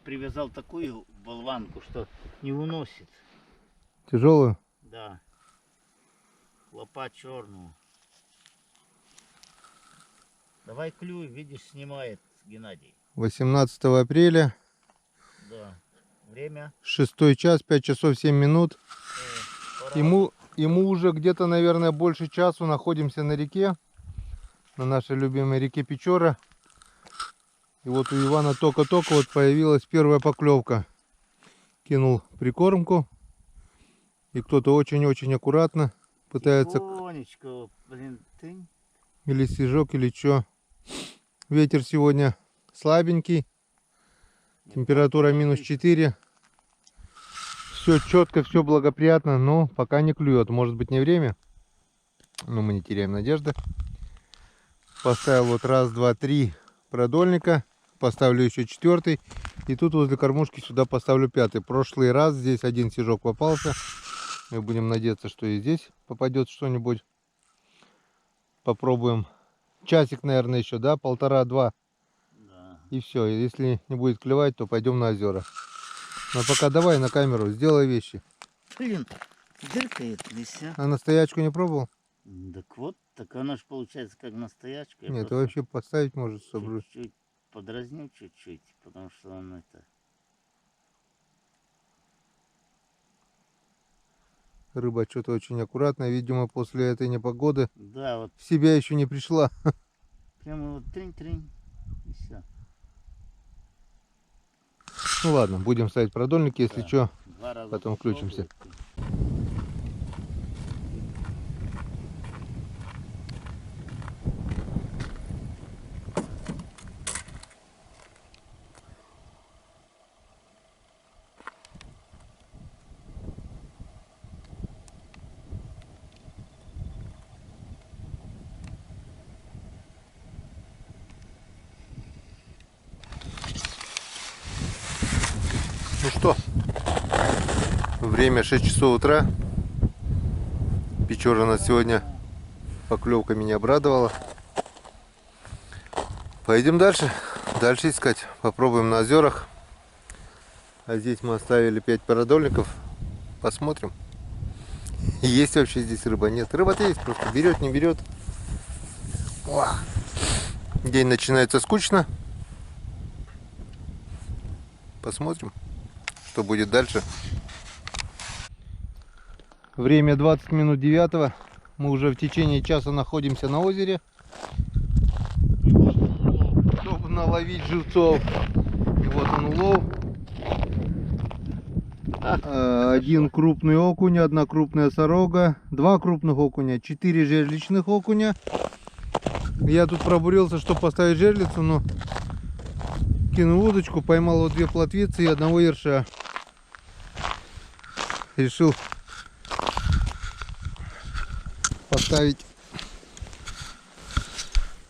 привязал такую болванку, что не уносит. Тяжелую? Да. Лопа черную. Давай клюй, видишь, снимает Геннадий. 18 апреля. Да. Время. 6 час, 5 часов 7 минут. Пора. Ему уже где-то, наверное, больше часу находимся на реке. На нашей любимой реке Печора. И вот у Ивана только-только вот появилась первая поклевка. Кинул прикормку. И кто-то очень-очень аккуратно пытается... Тихонечко, блин, ты... Или снежок, или что. Ветер сегодня слабенький. Температура -4. Все четко, все благоприятно, но пока не клюет. Может быть, не время. Но мы не теряем надежды. Поставил вот раз, два, три продольника. Поставлю еще 4-й. И тут возле кормушки сюда поставлю 5-й. Прошлый раз здесь один снежок попался. Мы будем надеяться, что и здесь попадет что-нибудь. Попробуем. Часик, наверное, еще, да? 1,5-2. Да. И все. Если не будет клевать, то пойдем на озера. Но пока давай на камеру, сделай вещи. Блин, дыркает лися. А на стоячку не пробовал? Так вот, так она же получается как настоячка. Нет, вообще поставить может, чтобы... Чуть-чуть подразню чуть-чуть, потому что он это... Рыба что-то очень аккуратная. Видимо, после этой непогоды Да, вот в себя еще не пришла. прямо вот тринь-тринь, и все. Ну ладно, будем ставить продольники, если Да. что, 2 раза потом включимся. Ну что, время 6 часов утра. Печора нас сегодня поклевка меня обрадовала. Пойдем дальше. Дальше искать. Попробуем на озерах. А здесь мы оставили 5 парадольников. Посмотрим. Есть вообще здесь рыба? Нет. Рыба-то есть, просто берет, не берет. День начинается скучно. Посмотрим, что будет дальше. Время 20 минут 9. Мы уже в течение часа находимся на озере, чтобы наловить живцов. И вот он улов. Один крупный окунь, одна крупная сорога, 2 крупных окуня, 4 жерличных окуня. Я тут пробурился, чтобы поставить жерлицу, но кинул удочку, поймал вот 2 плотвицы и 1 ерша. Решил поставить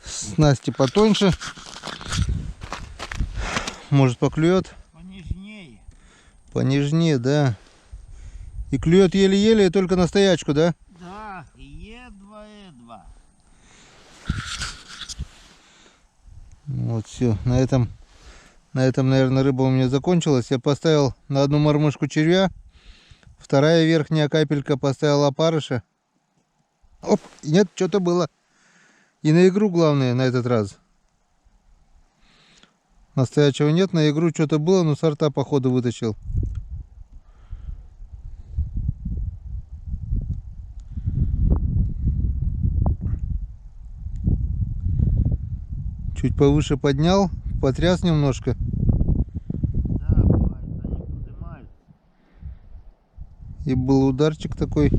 снасти потоньше. Может, поклюет? Понежнее. Понежнее, да. И клюет еле-еле, и только на стоячку, да? Да, едва-едва. Вот все. На этом, наверное, рыба у меня закончилась. Я поставил на одну мормышку червя. Вторая верхняя капелька поставил опарыша. Оп, нет, что-то было. И на игру, главное, на этот раз. Настоящего нет, на игру что-то было, но сорта походу вытащил. Чуть повыше поднял, потряс немножко. Да, бывает, они поднимают. И был ударчик такой.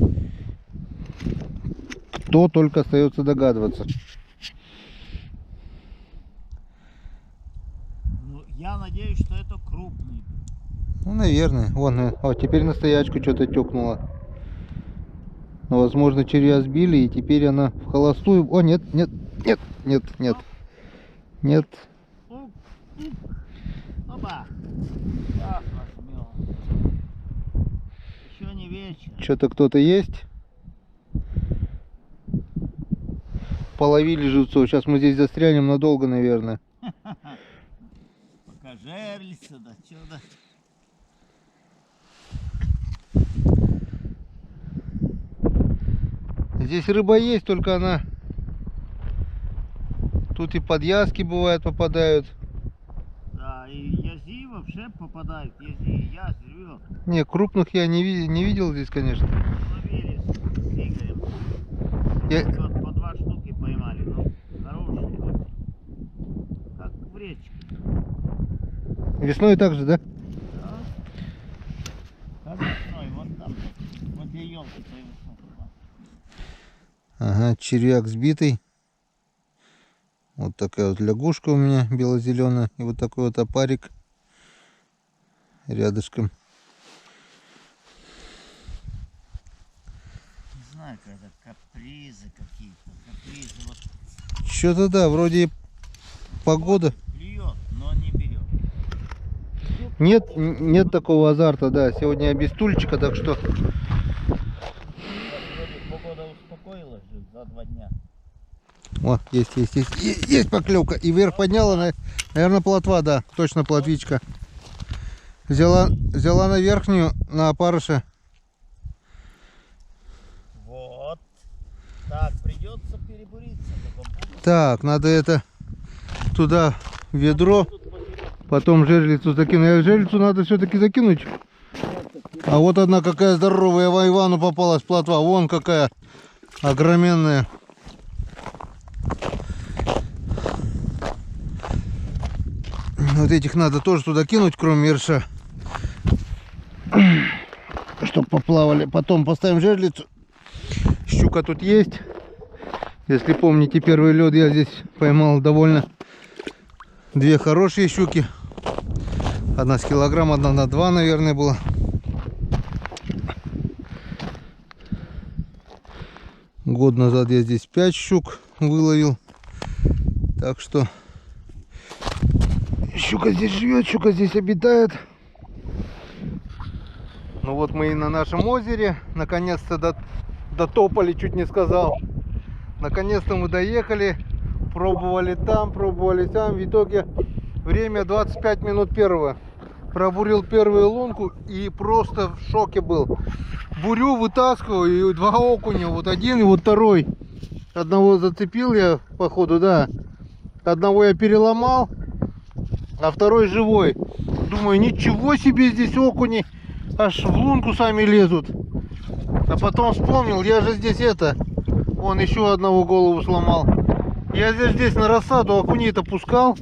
То только остается догадываться. Ну, я надеюсь, что это крупный. Ну, наверное. Вон, вот теперь на стоячку что-то тёкнуло. Но, возможно, червя сбили, и теперь она в холостую. О, нет, нет, нет, нет, нет. Нет. Опа! Ах, возьмем. Еще не вечер. Что-то кто-то есть. Половили живцов. Сейчас мы здесь застрянем надолго, наверное. Пока Пока жерлица, да чё-то. Здесь рыба есть, только она... Тут и подъязки бывают попадают. Да, и язи вообще попадают, язи, я живет. Не, крупных я не видел здесь, конечно. Ловили с Игорем. Вот по 2 штуки поймали, ну, хорошие очень. Как в речке. Весной так же, да? Да. Как весной, вот там, вот где елки по весной. Ага, червяк сбитый. Вот такая вот лягушка у меня бело-зеленая. И вот такой вот опарик рядышком. Не знаю, когда капризы какие-то. Капризы вот. Что-то да, вроде погода. Клюет, но не берет. Нет такого азарта, да. Сегодня я без тульчика, так что... Вроде погода успокоилась же за 2 дня. О, есть поклевка. И вверх подняла, наверное, плотва, да. Точно плотвичка. Взяла на верхнюю, на опарыша. Вот. Так, придется перебуриться. Так, надо это туда в ведро. Потом жерлицу закину. Жерлицу надо все-таки закинуть. А вот одна какая здоровая Ивану попалась плотва. Вон какая огроменная. Вот этих надо тоже туда кинуть, кроме ерша. Чтоб поплавали. Потом поставим жерлицу. Щука тут есть. Если помните, первый лед я здесь поймал довольно 2 хорошие щуки. Одна с килограмм, одна на 2, наверное, была. Год назад я здесь 5 щук выловил. Так что щука здесь живет, щука здесь обитает. Ну вот мы и на нашем озере. Наконец-то дотопали, чуть не сказал. Наконец-то мы доехали. Пробовали там, пробовали там. В итоге время 25 минут первого. Пробурил первую лунку и просто в шоке был. Бурю вытаскиваю, и 2 окуня. Вот один и вот второй. Одного зацепил я, походу, да. Одного я переломал, а второй живой. Думаю, ничего себе, здесь окуни аж в лунку сами лезут. А потом вспомнил, я же здесь вон еще одного голову сломал. Я здесь на рассаду окуней-то пускал.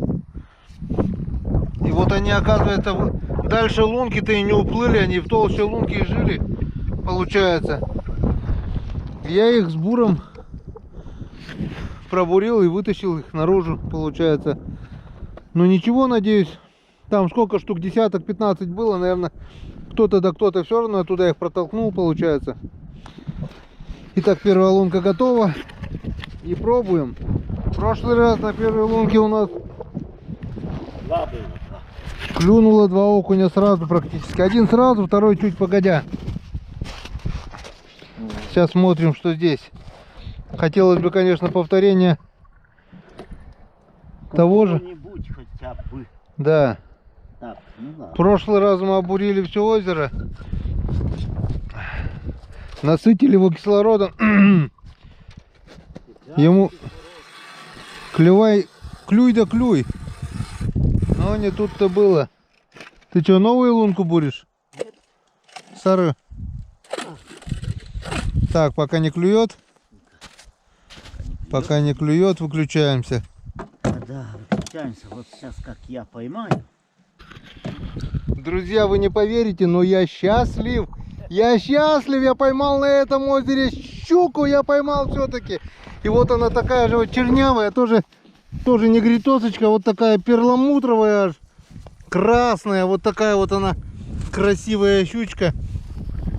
И вот они, оказывается, дальше лунки-то и не уплыли, они в толще лунки и жили, получается. Я их с буром пробурил и вытащил их наружу, получается. Ну ничего, надеюсь, там сколько штук, десяток, 15 было, наверное, кто-то да кто-то все равно туда их протолкнул, получается. Итак, первая лунка готова. И пробуем. В прошлый раз на первой лунке у нас клюнуло 2 окуня сразу практически. Один сразу, второй чуть погодя. Сейчас смотрим, что здесь. Хотелось бы, конечно, повторения того же. Хотя бы. Да. Так, ну да. В прошлый раз мы обурили все озеро. Насытили его кислородом. Ему клюй да клюй. Но не тут-то было. Ты что, новую лунку буришь? Старую? Так, пока не клюет. Пока не клюет, выключаемся. Да, выключаемся. Вот сейчас как я поймаю. Друзья, вы не поверите, но я счастлив. Я счастлив, я поймал на этом озере щуку, я поймал все-таки. И вот она такая же вот чернявая, тоже негритосочка, вот такая перламутровая аж, красная, вот такая вот она красивая щучка.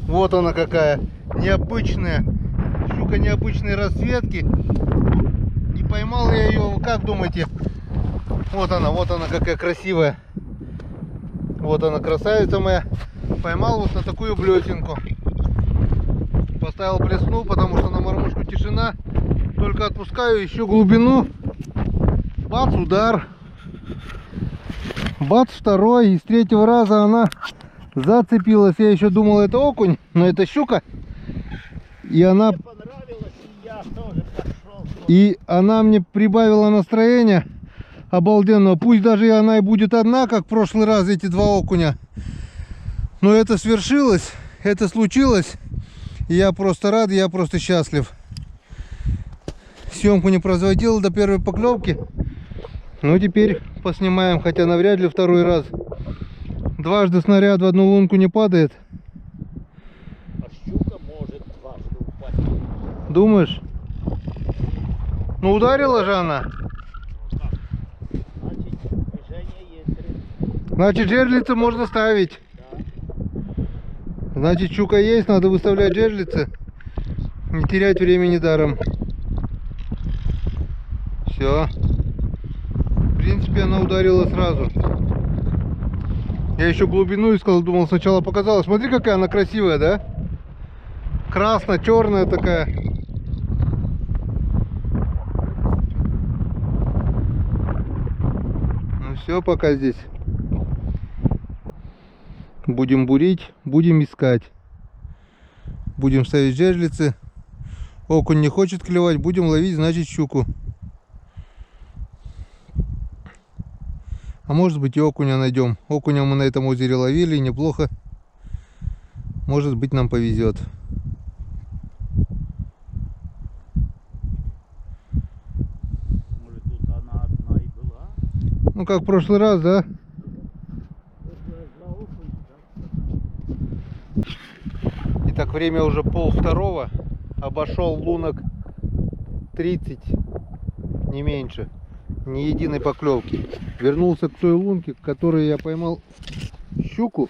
Вот она какая, необычная, щука необычной расцветки. И поймал я ее, как думаете, вот она какая красивая. Вот она, красавица моя. Поймал вот на такую блесенку. Поставил блесну, потому что на мормышку тишина. Только отпускаю еще глубину. Бац, удар. Бац, второй. И с третьего раза она зацепилась. Я еще думал, это окунь, но это щука. И она... Мне понравилось, и я тоже пошел. И она мне прибавила настроения обалденного. Пусть даже она и будет одна, как в прошлый раз, эти два окуня. Но это свершилось, это случилось. И я просто рад, я просто счастлив. Съемку не производил до первой поклевки. Ну теперь поснимаем, хотя навряд ли второй раз. Дважды снаряд в одну лунку не падает. А щука может дважды упасть. Думаешь? Ну ударила же она. Значит, движение есть. Значит, жерлицы можно ставить. Да. Значит, щука есть, надо выставлять жерлицы. Не терять времени даром. Все. В принципе, она ударила сразу. Я еще глубину искал, думал, сначала показалось. Смотри, какая она красивая, да? Красно-черная такая. Ну все, пока здесь. Будем бурить, будем искать. Будем ставить жерлицы. Окунь не хочет клевать, будем ловить, значит, щуку. А может быть и окуня найдем. Окуня мы на этом озере ловили, неплохо. Может быть, нам повезет. Может, тут она одна и была? Ну как в прошлый раз, да? Итак, время уже 1:30. Обошел лунок 30, не меньше. Ни единой поклевки. Вернулся к той лунке, в которой я поймал щуку.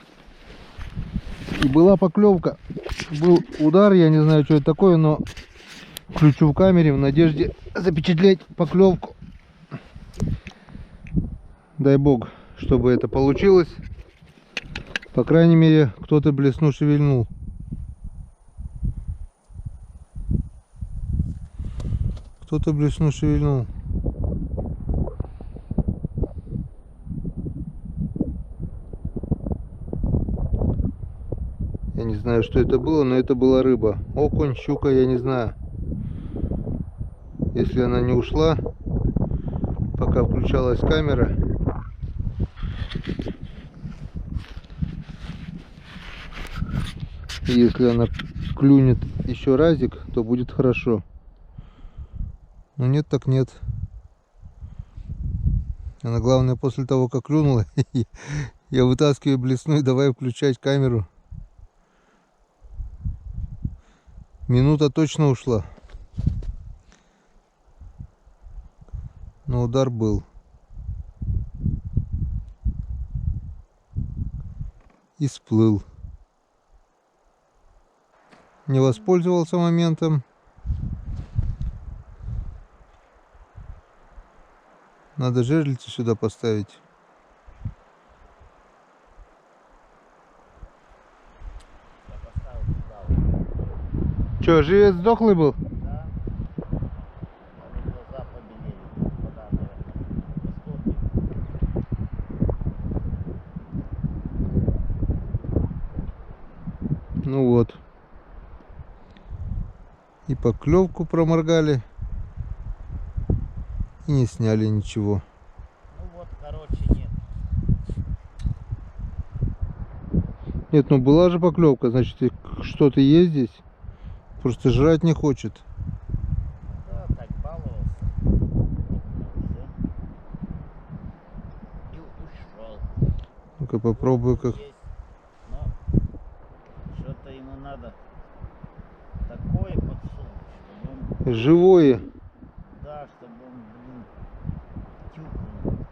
И была поклевка. Был удар, я не знаю, что это такое, но включу в камере в надежде запечатлеть поклевку. Дай бог, чтобы это получилось. По крайней мере, кто-то блесну шевельнул. Кто-то блесну шевельнул. Я не знаю, что это было, но это была рыба. Окунь, щука, я не знаю. Если она не ушла, пока включалась камера. И если она клюнет еще разик, то будет хорошо. Но нет, так нет. Она, главное, после того, как клюнула, я вытаскиваю блесну и давай включать камеру. Минута точно ушла. Но удар был. И всплыл. Не воспользовался моментом. Надо жерлицу сюда поставить. Че, живец сдохлый был? Да. Глаза побелели. Вода, наверное, Ну вот. И поклевку проморгали. И не сняли ничего. Ну вот, короче, нет. Нет, ну была же поклевка, значит что-то есть здесь. Просто жрать не хочет. Да, так баловался. И ушел. Ну-ка попробую как. Есть, но что-то ему надо такое подсунуть, чтобы он... Живое. Да, чтобы он, тюкнул.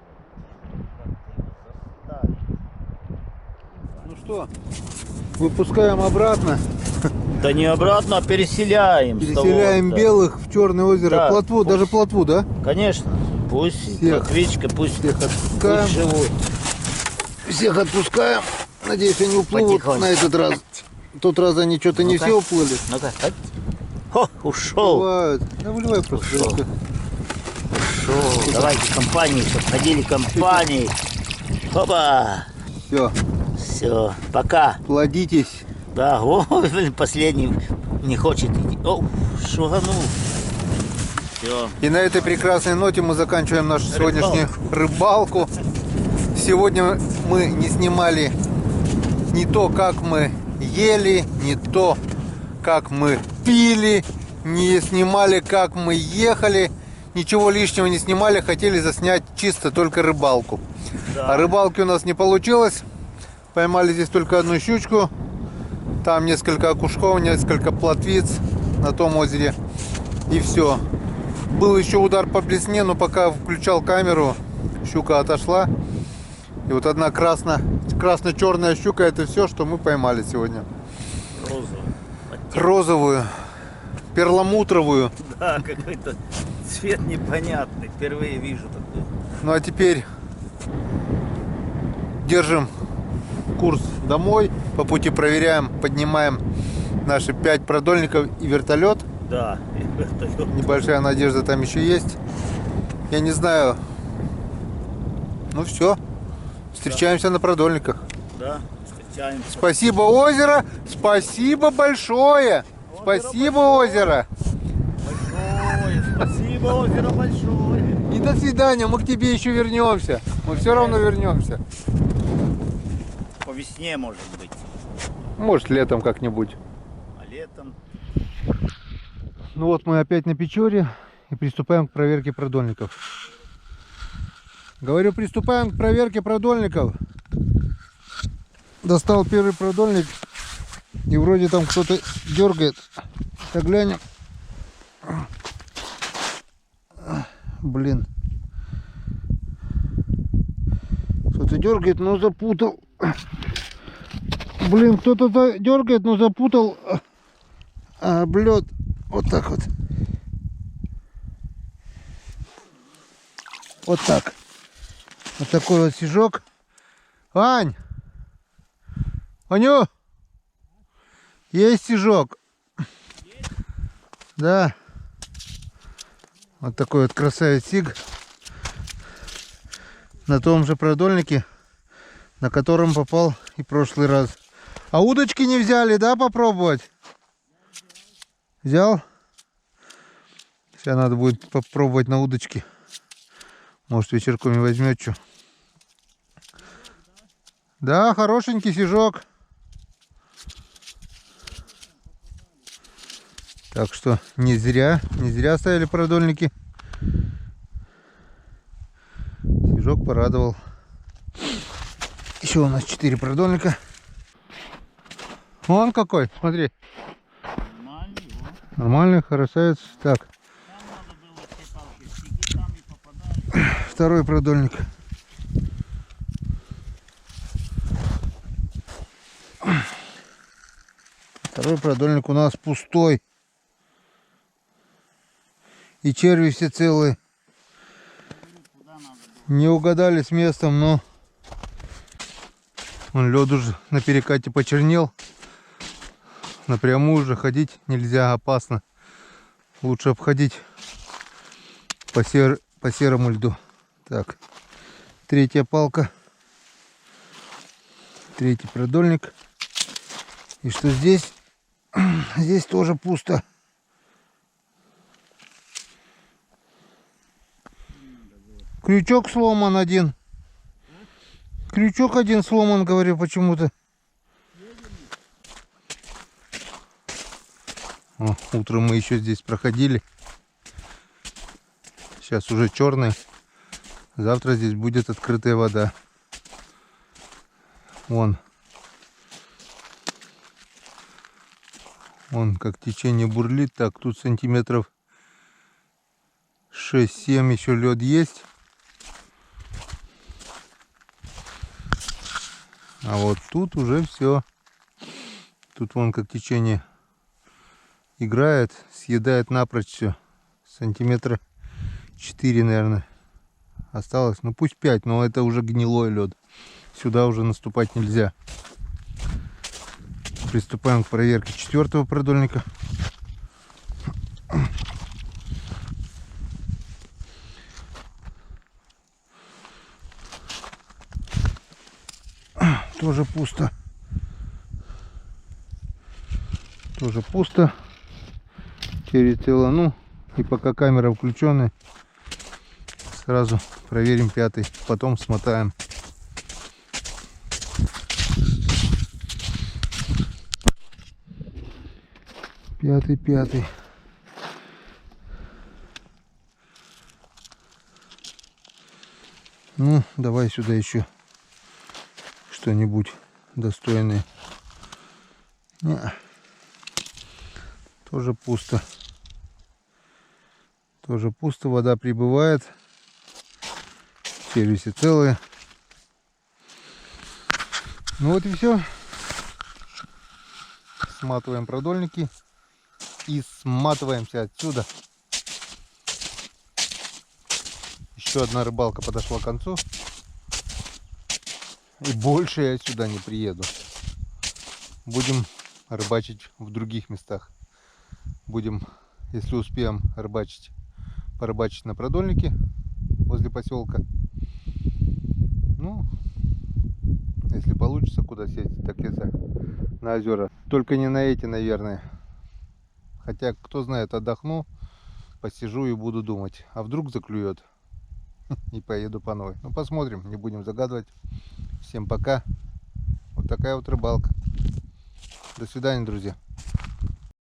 Как-то его заставить. Ну что, выпускаем обратно. Да не обратно, а переселяем. Переселяем белых в Черное озеро. Да, Плотву, пусть. даже плотву, да? Конечно. Пусть Всех. лохвичка, пусть Всех отпускаем. пусть живут. Всех отпускаем. Надеюсь, они уплывут Потихоньку. на этот раз. В тот раз они что-то не Ну-ка. все уплыли. Ну-ка, о, ушел. Бывают. Да выливай просто. Ушел. Ушел. Давайте компании, чтобы ходили компании. Опа! Все, Все, пока. плодитесь. Да, о, блин, последний не хочет идти. О, шуганул. Все. И на этой прекрасной ноте мы заканчиваем нашу сегодняшнюю рыбалку. Сегодня мы не снимали не то, как мы ели, не то, как мы пили, не снимали, как мы ехали. Ничего лишнего не снимали, хотели заснять чисто только рыбалку. Да. А рыбалки у нас не получилось. Поймали здесь только одну щучку. Там несколько окушков, несколько плотвиц на том озере. И все. Был еще удар по блесне, но пока включал камеру, щука отошла. И вот одна красно-черная щука — это все, что мы поймали сегодня. Розовый. Розовую, перламутровую. Да, какой-то цвет непонятный. Впервые вижу такой. Ну а теперь держим курс домой. По пути проверяем, поднимаем наши 5 продольников и вертолет. Да, вертолет. Небольшая надежда там еще есть. Я не знаю. Ну все. Встречаемся на продольниках. Да, встречаемся. Спасибо, озеро. Спасибо большое. Спасибо, озеро. Большое, спасибо, озеро большое. И до свидания. Мы к тебе еще вернемся. Мы все равно вернемся. По весне, может быть. Может, летом как-нибудь. А летом... Ну вот мы опять на Печоре и приступаем к проверке продольников. Говорю, приступаем к проверке продольников. Достал первый продольник и вроде там кто-то дергает. Так глянем. Блин. Кто-то дергает, но запутал. Блин, кто-то дергает, но запутал. Блёд. Вот так вот. Вот так. Вот такой вот сижок. Ань! Аню! Есть сижок? Есть? Да. Вот такой вот красавец сиг. На том же продольнике, на котором попал и прошлый раз. А удочки не взяли, да, попробовать? Взял? Сейчас надо будет попробовать на удочке. Может, вечерком и возьмет что. Да, хорошенький сижок. Так что не зря ставили продольники. Сижок порадовал. Еще у нас 4 продольника. Вон какой, смотри. Нормальный, красавец. Так. Второй продольник. Второй продольник у нас пустой. И черви все целые. Не угадали с местом, но он лед уже на перекате почернел. Напрямую уже ходить нельзя, опасно. Лучше обходить по серому льду. Так, третья палка, третий продольник. И что здесь? Здесь тоже пусто. Крючок сломан один. Крючок один сломан, говорю, почему-то. Утром мы еще здесь проходили. Сейчас уже черный. Завтра здесь будет открытая вода. Вон как течение бурлит. Так, тут сантиметров 6-7 еще лед есть. А вот тут уже все. Тут вон как течение играет, съедает напрочь все. Сантиметра 4, наверное, осталось. Ну пусть 5, но это уже гнилой лед. Сюда уже наступать нельзя. Приступаем к проверке 4-го продольника. Тоже пусто. Тоже пусто. Перетело. Ну, и пока камера включенная, сразу проверим 5-й. Потом смотаем. Пятый. Ну, давай сюда еще что-нибудь достойное. Не. Тоже пусто. Тоже пусто. Вода прибывает. Сервисы целые. Ну вот и все. Сматываем продольники. И сматываемся отсюда. Еще одна рыбалка подошла к концу. И больше я сюда не приеду. Будем рыбачить в других местах. Будем, если успеем, порыбачить на продольнике возле поселка. Ну, если получится куда сесть, так если на озера. Только не на эти, наверное. Хотя, кто знает, отдохну, посижу и буду думать. А вдруг заклюет? И поеду по новой. Ну, посмотрим, не будем загадывать. Всем пока. Вот такая вот рыбалка. До свидания, друзья.